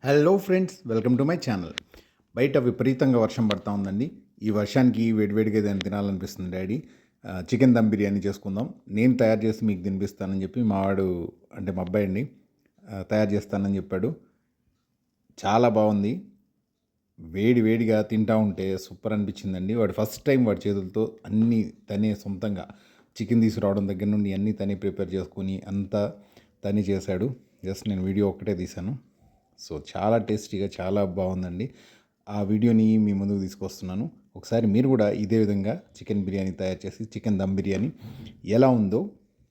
Hello friends, welcome to my channel. బయట విపరీతంగా వర్షం పడతా ఉందండి. ఈ వర్షానికి వేడివేడిగా ఏదైనా తినాలనిపిస్తుంది డాడీ. చికెన్ దమ్ బిర్యానీ చేసుకుందాం, నేను తయారు చేసి మీకు తినిపిస్తానని చెప్పి మావాడు, అంటే మా అబ్బాయి అండి, తయారు చేస్తానని చెప్పాడు. చాలా బాగుంది. వేడి వేడిగా తింటా ఉంటే సూపర్ అనిపించిందండి. వాడు ఫస్ట్ టైం వాడి చేతులతో అన్నీ తనే సొంతంగా చికెన్ తీసుకురావడం దగ్గర నుండి అన్నీ తనే ప్రిపేర్ చేసుకొని అంతా తనే చేశాడు. జస్ట్ నేను వీడియో ఒక్కటే తీశాను. సో చాలా టేస్టీగా చాలా బాగుందండి. ఆ వీడియోని మీ ముందుకు తీసుకొస్తున్నాను. ఒకసారి మీరు కూడా ఇదే విధంగా చికెన్ బిర్యానీ తయారు చేసి చికెన్ దమ్ బిర్యానీ ఎలా ఉందో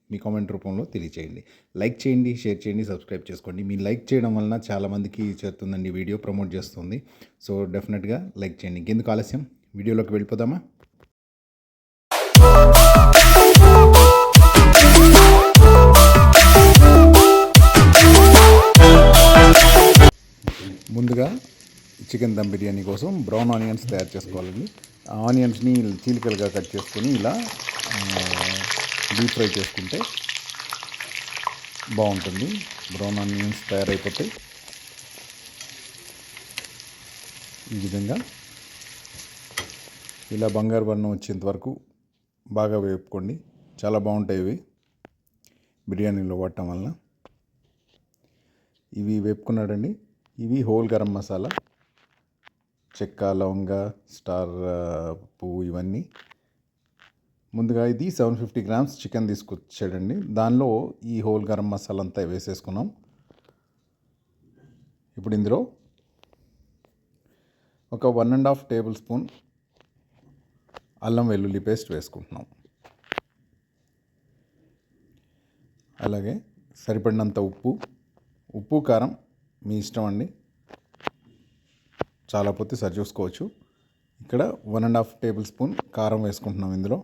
మీ కామెంట్ రూపంలో తెలియచేయండి. లైక్ చేయండి, షేర్ చేయండి, సబ్స్క్రైబ్ చేసుకోండి. మీ లైక్ చేయడం వలన చాలామందికి చేరుతుందండి, వీడియో ప్రమోట్ చేస్తుంది. సో డెఫినెట్గా లైక్ చేయండి. ఇంకెందుకు ఆలస్యం, వీడియోలోకి వెళ్ళిపోదామా? ముందుగా చికెన్ దమ్ బిర్యానీ కోసం బ్రౌన్ ఆనియన్స్ తయారు చేసుకోవాలండి. ఆనియన్స్ని చీలికలుగా కట్ చేసుకొని ఇలా డీప్ ఫ్రై చేసుకుంటే బాగుంటుంది. బ్రౌన్ ఆనియన్స్ తయారైపోతాయి. ఈ విధంగా ఇలా బంగారు వర్ణం వచ్చేంత వరకు బాగా వేపుకోండి. చాలా బాగుంటాయి ఇవి బిర్యానీలో వాడటం వలన. ఇవి వేపుకున్నాడండి. ఇవి హోల్ గరం మసాలా, చెక్క, లవంగ, స్టార్ పువ్వు, ఇవన్నీ. ముందుగా ఇది 750 గ్రామ్స్ చికెన్ తీసుకొచ్చాడండి. దానిలో ఈ హోల్ గరం మసాలా అంతా వేసేసుకున్నాం. ఇప్పుడు ఇందులో ఒక 1.5 టేబుల్ స్పూన్ అల్లం వెల్లుల్లి పేస్ట్ వేసుకుంటున్నాం. అలాగే సరిపడినంత ఉప్పు కారం మీ ఇష్టం అండి, చాలా పోతే సరి చూసుకోవచ్చు. ఇక్కడ 1.5 టేబుల్ స్పూన్ కారం వేసుకుంటున్నాం. ఇందులో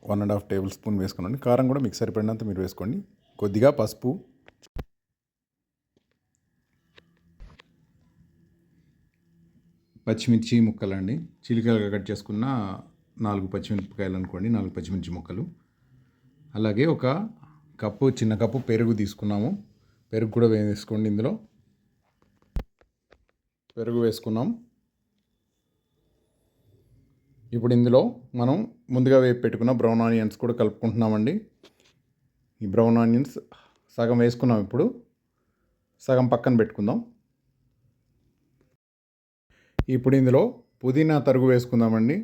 one and half tablespoon వేసుకున్నాండి. కారం కూడా మీకు సరిపడినంత మీరు వేసుకోండి. కొద్దిగా పసుపు, పచ్చిమిర్చి ముక్కలండి, చిలికలుగా కట్ చేసుకున్న 4 పచ్చిమిరపకాయలు అనుకోండి, 4 పచ్చిమిర్చి ముక్కలు. అలాగే ఒక చిన్న కప్పు పెరుగు తీసుకున్నాము. పెరుగు కూడా వేసుకోండి. ఇందులో పెరుగు వేసుకున్నాం. ఇప్పుడు ఇందులో మనం ముందుగా వేపు పెట్టుకున్న బ్రౌన్ ఆనియన్స్ కూడా కలుపుకుంటున్నామండి. ఈ బ్రౌన్ ఆనియన్స్ సగం వేసుకున్నాం. ఇప్పుడు సగం పక్కన పెట్టుకుందాం. ఇప్పుడు ఇందులో పుదీనా తరుగు వేసుకుందామండి.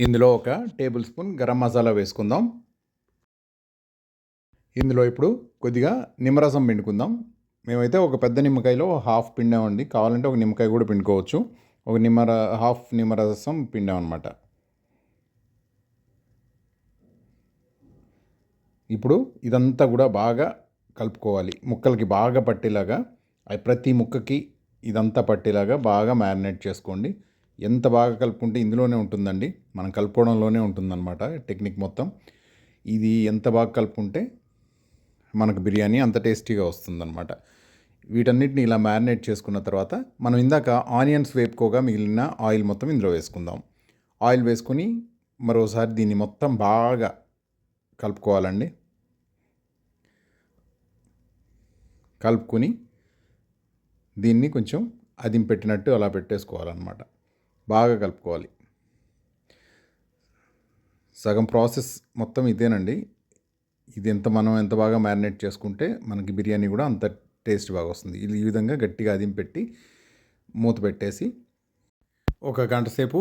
ఇందులో ఒక టేబుల్ స్పూన్ గరం మసాలా వేసుకుందాం. ఇందులో ఇప్పుడు కొద్దిగా నిమ్మరసం పిండుకుందాం. మేమైతే ఒక పెద్ద నిమ్మకాయలో హాఫ్ పిండామండి. కావాలంటే ఒక నిమ్మకాయ కూడా పిండుకోవచ్చు. ఒక హాఫ్ నిమ్మరసం పిండామన్నమాట. ఇప్పుడు ఇదంతా కూడా బాగా కలుపుకోవాలి. ముక్కలకి బాగా పట్టేలాగా, ప్రతి ముక్కకి ఇదంతా పట్టేలాగా బాగా మ్యారినేట్ చేసుకోండి. ఎంత బాగా కలుపుకుంటే ఇందులోనే ఉంటుందండి, మనం కలుపుకోవడంలోనే ఉంటుందన్నమాట టెక్నిక్ మొత్తం. ఇది ఎంత బాగా కలుపుకుంటే మనకు బిర్యానీ అంత టేస్టీగా వస్తుందన్నమాట. వీటన్నిటిని ఇలా మ్యారినేట్ చేసుకున్న తర్వాత మనం ఇందాక ఆనియన్స్ వేపుకోగా మిగిలిన ఆయిల్ మొత్తం ఇందులో వేసుకుందాం. ఆయిల్ వేసుకొని మరోసారి దీన్ని మొత్తం బాగా కలుపుకోవాలండి. కలుపుకొని దీన్ని కొంచెం అదింపెట్టినట్టు అలా పెట్టేసుకోవాలన్నమాట. బాగా కలుపుకోవాలి. సగం ప్రాసెస్ మొత్తం ఇదేనండి. ఇది మనం ఎంత బాగా మ్యారినేట్ చేసుకుంటే మనకి బిర్యానీ కూడా అంత టేస్ట్ బాగా వస్తుంది. ఈ విధంగా గట్టిగా అదింపెట్టి మూత పెట్టేసి ఒక గంట సేపు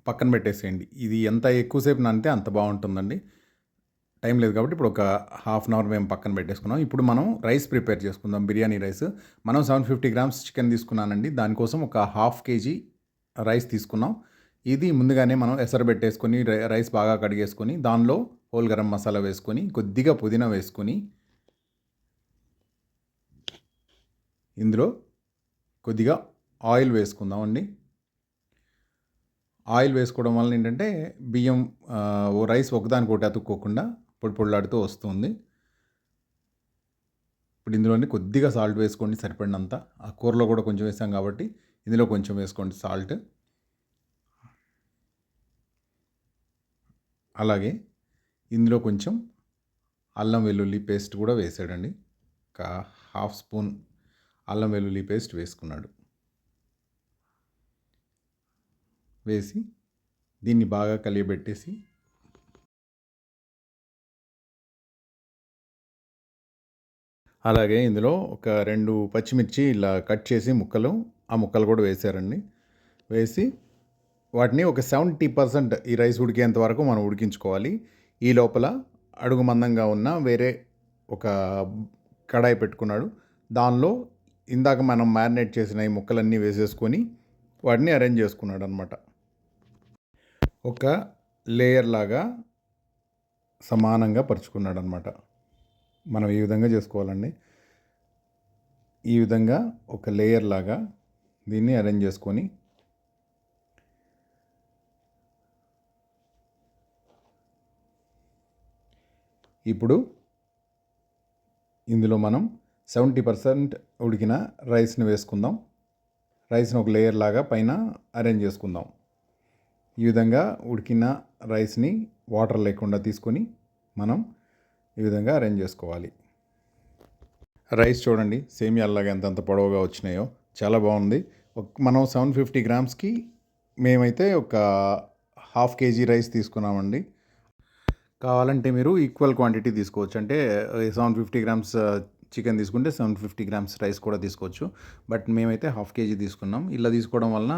పక్కన పెట్టేసేయండి. ఇది ఎంత ఎక్కువసేపు నానితే అంత బాగుంటుందండి. టైం లేదు కాబట్టి ఇప్పుడు ఒక హాఫ్ అన్ అవర్ మేము పక్కన పెట్టేసుకున్నాం. ఇప్పుడు మనం రైస్ ప్రిపేర్ చేసుకుందాం, బిర్యానీ రైస్. మనం 750 గ్రామ్స్ చికెన్ తీసుకున్నానండి. దానికోసం ఒక హాఫ్ కేజీ రైస్ తీసుకున్నాం. ఇది ముందుగానే మనం ఎసరబెట్టేసుకొని రైస్ బాగా కడిగేసుకొని దానిలో హోల్ గరం మసాలా వేసుకొని కొద్దిగా పుదీనా వేసుకొని ఇందులో కొద్దిగా ఆయిల్ వేసుకుందామండి. ఆయిల్ వేసుకోవడం వల్ల ఏంటంటే బియ్యం రైస్ ఒకదానికొకటి అతుక్కోకుండా పొడి పొడిలాడుతూ వస్తుంది. ఇప్పుడు ఇందులోనే కొద్దిగా సాల్ట్ వేసుకోండి సరిపడినంత. ఆ కూరలో కూడా కొంచెం వేసాం కాబట్టి ఇందులో కొంచెం వేసుకోండి సాల్ట్. అలాగే ఇందులో కొంచెం అల్లం వెల్లుల్లి పేస్ట్ కూడా వేసాడండి. ఒక హాఫ్ స్పూన్ అల్లం వెల్లుల్లి పేస్ట్ వేసుకున్నాడు. వేసి దీన్ని బాగా కలియబెట్టేసి అలాగే ఇందులో ఒక 2 పచ్చిమిర్చి ఇలా కట్ చేసి ఆ ముక్కలు కూడా వేసారండి. వేసి వాటిని ఒక 70% ఈ రైస్ ఉడికేంత వరకు మనం ఉడికించుకోవాలి. ఈ లోపల అడుగు మందంగా ఉన్న వేరే ఒక కడాయి పెట్టుకున్నాడు. దానిలో ఇందాక మనం మ్యారినేట్ చేసిన ఈ ముక్కలన్నీ వేసేసుకొని వాటిని అరేంజ్ చేసుకున్నాడు అనమాట. ఒక లేయర్ లాగా సమానంగా పరుచుకున్నాడు అనమాట. మనం ఈ విధంగా చేసుకోవాలండి. ఈ విధంగా ఒక లేయర్ లాగా దీన్ని అరేంజ్ చేసుకొని ఇప్పుడు ఇందులో మనం 70% ఉడికిన రైస్ని వేసుకుందాం. రైస్ని ఒక లేయర్ లాగా పైన అరేంజ్ చేసుకుందాం. ఈ విధంగా ఉడికిన రైస్ని వాటర్ లేకుండా తీసుకొని మనం ఈ విధంగా అరేంజ్ చేసుకోవాలి. రైస్ చూడండి సేమియాల్లాగా ఎంతంత పొడవుగా వచ్చినాయో చాలా బాగుంది. మనం 750 గ్రామ్స్కి మేమైతే ఒక హాఫ్ కేజీ రైస్ తీసుకున్నామండి. కావాలంటే మీరు ఈక్వల్ క్వాంటిటీ తీసుకోవచ్చు. అంటే 750 గ్రామ్స్ చికెన్ తీసుకుంటే 750 గ్రామ్స్ రైస్ కూడా తీసుకోవచ్చు. బట్ మేమైతే హాఫ్ కేజీ తీసుకున్నాం. ఇలా తీసుకోవడం వలన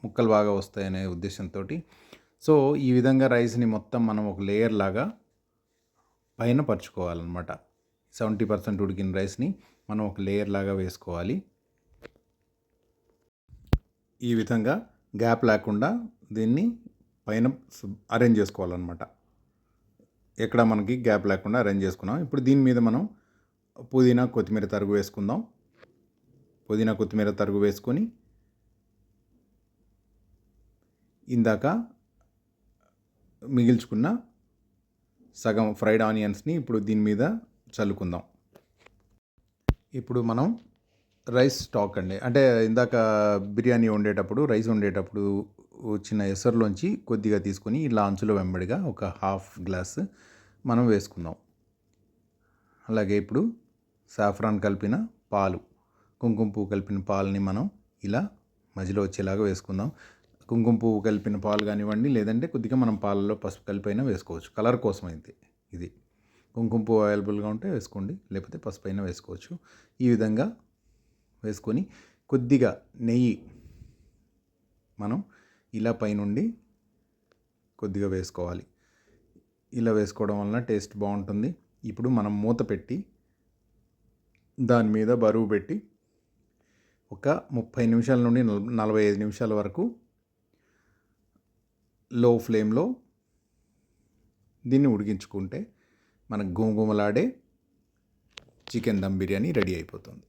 ముక్కలు బాగా వస్తాయనే ఉద్దేశంతో. సో ఈ విధంగా రైస్ని మొత్తం మనం ఒక లేయర్ లాగా పైన పరుచుకోవాలన్నమాట. 70% ఉడికిన రైస్ని మనం ఒక లేయర్ లాగా వేసుకోవాలి. ఈ విధంగా గ్యాప్ లేకుండా దీన్ని పైన అరేంజ్ చేసుకోవాలన్నమాట. ఎక్కడ మనకి గ్యాప్ లేకుండా అరేంజ్ చేసుకున్నాం. ఇప్పుడు దీని మీద మనం పుదీనా కొత్తిమీర తరుగు వేసుకుందాం. పుదీనా కొత్తిమీర తరుగు వేసుకొని ఇందాక మిగిల్చుకున్న సగం ఫ్రైడ్ ఆనియన్స్ని ఇప్పుడు దీని మీద చల్లుకుందాం. ఇప్పుడు మనం రైస్ స్టాక్ అండి, అంటే ఇందాక బిర్యానీ వండేటప్పుడు రైస్ వండేటప్పుడు వచ్చిన ఎసరులోంచి కొద్దిగా తీసుకొని ఇలా అంచుల వెంబడిగా ఒక హాఫ్ గ్లాస్ మనం వేసుకుందాం. అలాగే ఇప్పుడు సాఫ్రాన్ కలిపిన పాలు, కుంకుమ పువ్వు కలిపిన పాలని మనం ఇలా మధ్యలో వచ్చేలాగా వేసుకుందాం. కుంకుమ పువ్వు కలిపిన పాలు కానివ్వండి, లేదంటే కొద్దిగా మనం పాలలో పసుపు కలిపైనా వేసుకోవచ్చు. కలర్ కోసం అయితే ఇది కుంకుమ పువ్వు అవైలబుల్గా ఉంటే వేసుకోండి, లేకపోతే పసుపు అయినా వేసుకోవచ్చు. ఈ విధంగా వేసుకొని కొద్దిగా నెయ్యి మనం ఇలా పైనుండి కొద్దిగా వేసుకోవాలి. ఇలా వేసుకోవడం వలన టేస్ట్ బాగుంటుంది. ఇప్పుడు మనం మూత పెట్టి దాని మీద బరువు పెట్టి ఒక 30 నిమిషాల నుండి 45 నిమిషాల వరకు లో ఫ్లేమ్లో దీన్ని ఉడికించుకుంటే మనకు గుమగుమలాడే చికెన్ దమ్ బిర్యానీ రెడీ అయిపోతుంది.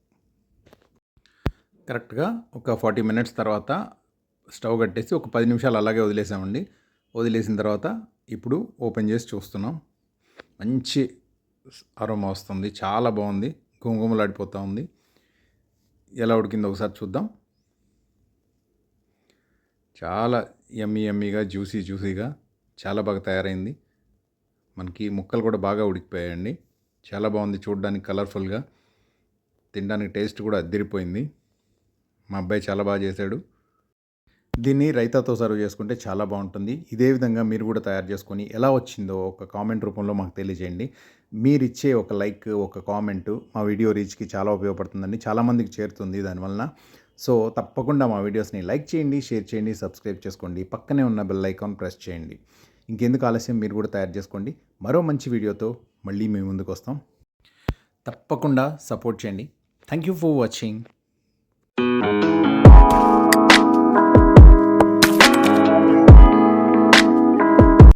కరెక్ట్గా ఒక 40 మినిట్స్ తర్వాత స్టవ్ కట్టేసి ఒక 10 నిమిషాలు అలాగే వదిలేసామండి. వదిలేసిన తర్వాత ఇప్పుడు ఓపెన్ చేసి చూస్తున్నాం. మంచి అరోమా వస్తుంది, చాలా బాగుంది, గుమగుమలాడిపోతూ ఉంది. ఎలా ఉడికిందో ఒకసారి చూద్దాం. చాలా యమ్మీగా జ్యూసీగా చాలా బాగా తయారైంది. మనకి ముక్కలు కూడా బాగా ఉడికిపోయాయండి. చాలా బాగుంది చూడడానికి, కలర్ఫుల్గా, తినడానికి టేస్ట్ కూడా అదిరిపోయింది. మా అబ్బాయి చాలా బాగా చేశాడు. దీన్ని రైతాతో సర్వ్ చేసుకుంటే చాలా బాగుంటుంది. ఇదే విధంగా మీరు కూడా తయారు చేసుకొని ఎలా వచ్చిందో ఒక కామెంట్ రూపంలో మాకు తెలియజేయండి. మీరిచ్చే ఒక లైక్, ఒక కామెంటు మా వీడియో రీచ్కి చాలా ఉపయోగపడుతుందండి, చాలామందికి చేరుతుంది దానివలన. సో తప్పకుండా మా వీడియోస్ని లైక్ చేయండి, షేర్ చేయండి, సబ్స్క్రైబ్ చేసుకోండి, పక్కనే ఉన్న బెల్ ఐకాన్ ప్రెస్ చేయండి. ఇంకెందుకు ఆలస్యం, మీరు కూడా తయారు చేసుకోండి. మరో మంచి వీడియోతో మళ్ళీ మేము ముందుకు వస్తాం. తప్పకుండా సపోర్ట్ చేయండి. Thank you for watching.